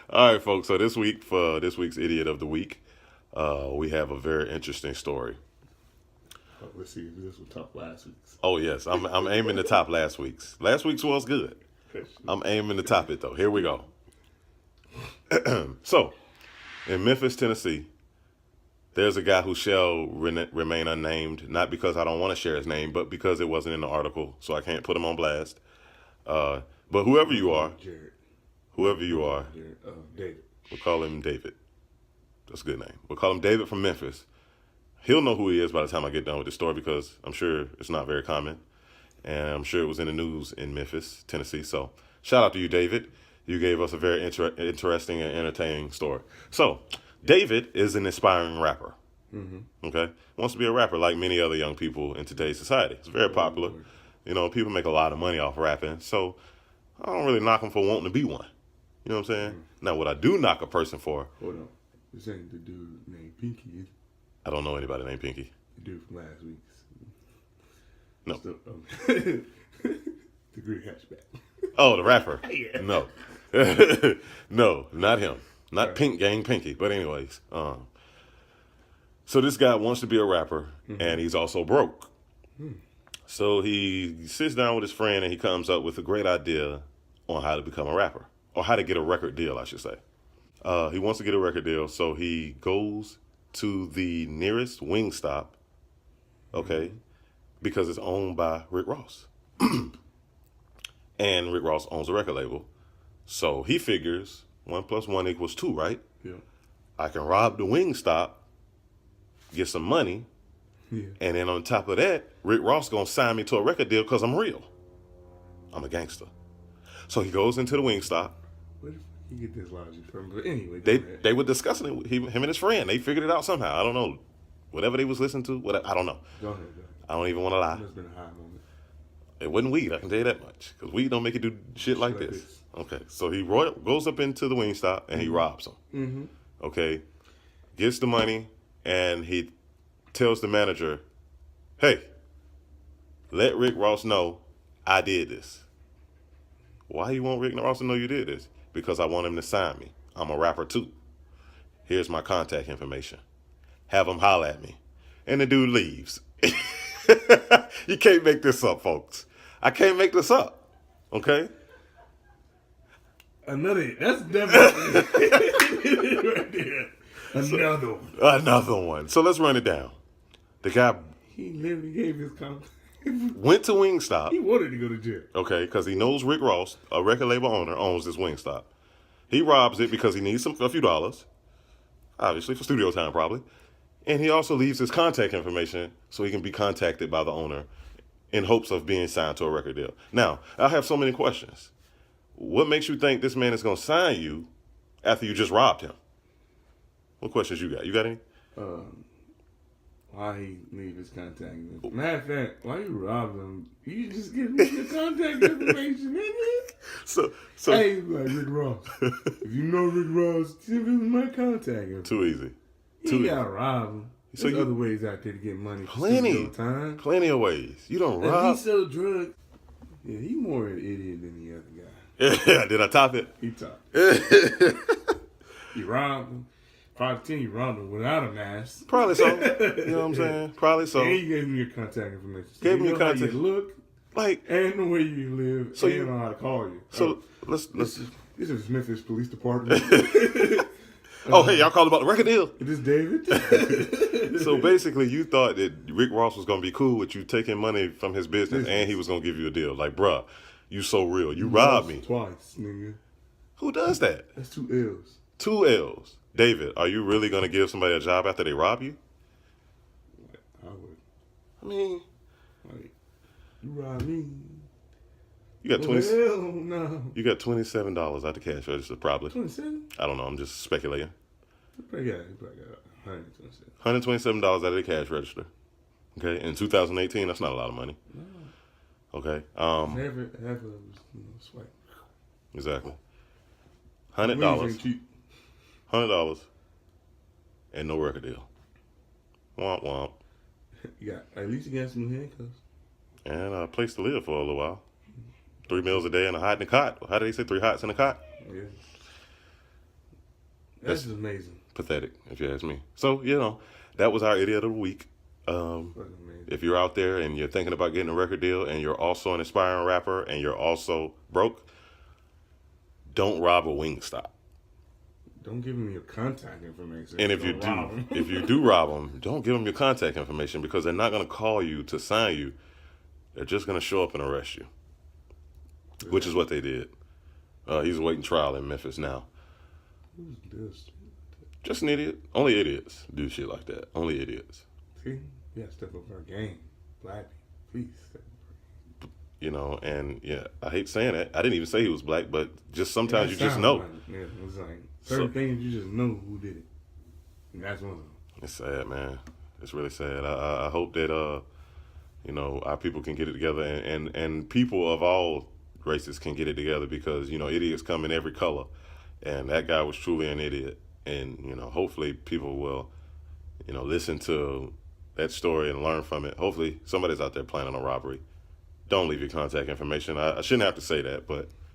All right, folks. So this week, for this week's Idiot of the Week, we have a very interesting story. Let's see if this will top last week's. Oh yes, I'm aiming to top last week's. Last week's was good. I'm aiming to top it though. Here we go. So, in Memphis, Tennessee, there's a guy who shall remain unnamed, not because I don't want to share his name, but because it wasn't in the article, so I can't put him on blast. But whoever you are, Jared. Jared, David. we'll call him David. That's a good name. We'll call him David from Memphis. He'll know who he is by the time I get done with this story because I'm sure it's not very common. And I'm sure it was in the news in Memphis, Tennessee. So shout out to you, David. You gave us a very interesting and entertaining story. So David is an aspiring rapper. Mm-hmm. Okay? Wants to be a rapper like many other young people in today's society. It's very popular. You know, people make a lot of money off rapping. So I don't really knock him for wanting to be one. You know what I'm saying? Mm-hmm. Now, what I do knock a person for, Hold on. This ain't the dude named Pinky, is it? I don't know anybody named Pinky. The dude from last week's. No. The Great Hatchback. Oh, the rapper. Yeah. No. No, not him. Not Right. Pink Gang Pinky. But anyways, so this guy wants to be a rapper, and he's also broke. So he sits down with his friend, and he comes up with a great idea on how to become a rapper, or how to get a record deal, I should say. He wants to get a record deal, so he goes to the nearest wing stop, okay, because it's owned by Rick Ross. And Rick Ross owns a record label. So he figures 1 + 1 = 2, right? Yeah. I can rob the wing stop, get some money, Yeah. and then on top of that, Rick Ross gonna sign me to a record deal because I'm real. I'm a gangster. So he goes into the wing stop. Where the fuck you get this logic from? But anyway, They were discussing it with him and his friend. They figured it out somehow. I don't know. Whatever they was listening to, whatever, I don't know. Go ahead. I don't even want to lie. Must have been a high moment. It wasn't weed, I can tell you that much. Because weed don't make you do shit like this. Okay, so he goes up into the wing stop and he robs them. Mm-hmm. Okay, gets the money and he tells the manager, hey, let Rick Ross know I did this. Why you want Rick Ross to know you did this? Because I want him to sign me. I'm a rapper too. Here's my contact information. Have him holler at me. And the dude leaves. You can't make this up, folks. I can't make this up. Okay? That's definitely right there. Another one. Another one. So let's run it down. The guy He literally gave his contact. went to Wingstop. He wanted to go to jail. Okay, because he knows Rick Ross, a record label owner, owns this Wingstop. He robs it because he needs a few dollars, obviously for studio time probably, and he also leaves his contact information so he can be contacted by the owner in hopes of being signed to a record deal. Now, I have so many questions. What makes you think this man is going to sign you after you just robbed him? What questions you got? You got any? Why he leave his contact information? Matter of fact, why you rob him? You just give me your contact information, nigga. So Hey, like Rick Ross. If you know Rick Ross, give him my contact information. too easy. You gotta rob him. So There's other ways out there to get money. For Plenty. studio time. Plenty of ways. You don't If rob. he sell drugs, yeah, he more an idiot than the other guy. Yeah, did I top it? He talk. He robbed him. Probably he robbed him without a mask. Probably so. You know what I'm saying? Probably so. And he gave me your contact information. So Gave you me know your how contact. you look, Like, and the way you live, So and you- know how to call you. so let's. This is Memphis Police Department. Oh, hey, y'all called about the record deal. Is this David? So basically, you thought that Rick Ross was gonna be cool with you taking money from his business, and he was gonna give you a deal. Like, bruh, you so real. You robbed me. Twice, nigga. Who does that? That's 2 L's. 2 L's. David, are you really gonna give somebody a job after they rob you? I would. I mean, Like, you robbed me. you got 20. Hell no. You got $27 out the cash register, probably. 27? I don't know. I'm just speculating. You probably got 127. $127 out of the cash register. Okay, in 2018, that's not a lot of money. No. Okay, Half of it was, swipe. exactly. Wings $100, ain't cheap. $100, and no record deal. Womp womp. You got, at least you got some new handcuffs. And a place to live for a little while. 3 meals a day and a hot in the cot. How do they say 3 hots in a cot? Yeah. That's just amazing. Pathetic, if you ask me. So, that was our idiot of the week. Fucking amazing. If you're out there and you're thinking about getting a record deal and you're also an aspiring rapper and you're also broke, don't rob a Wingstop. Don't give them your contact information. And if you do rob them, don't give them your contact information because they're not going to call you to sign you. They're just going to show up and arrest you, which is what they did. He's awaiting trial in Memphis now. Who's this? Just an idiot. Only idiots do shit like that. Only idiots. See, you gotta step up our game. Black people, please step up. And I hate saying that. I didn't even say he was black, but just sometimes you just know. Like, it's like certain things you just know who did it. And that's one of them. It's sad, man. It's really sad. I hope that our people can get it together and people of all races can get it together because idiots come in every color, and that guy was truly an idiot. And hopefully people will listen to that story and learn from it. Hopefully somebody's out there planning a robbery. Don't leave your contact information. I shouldn't have to say that, but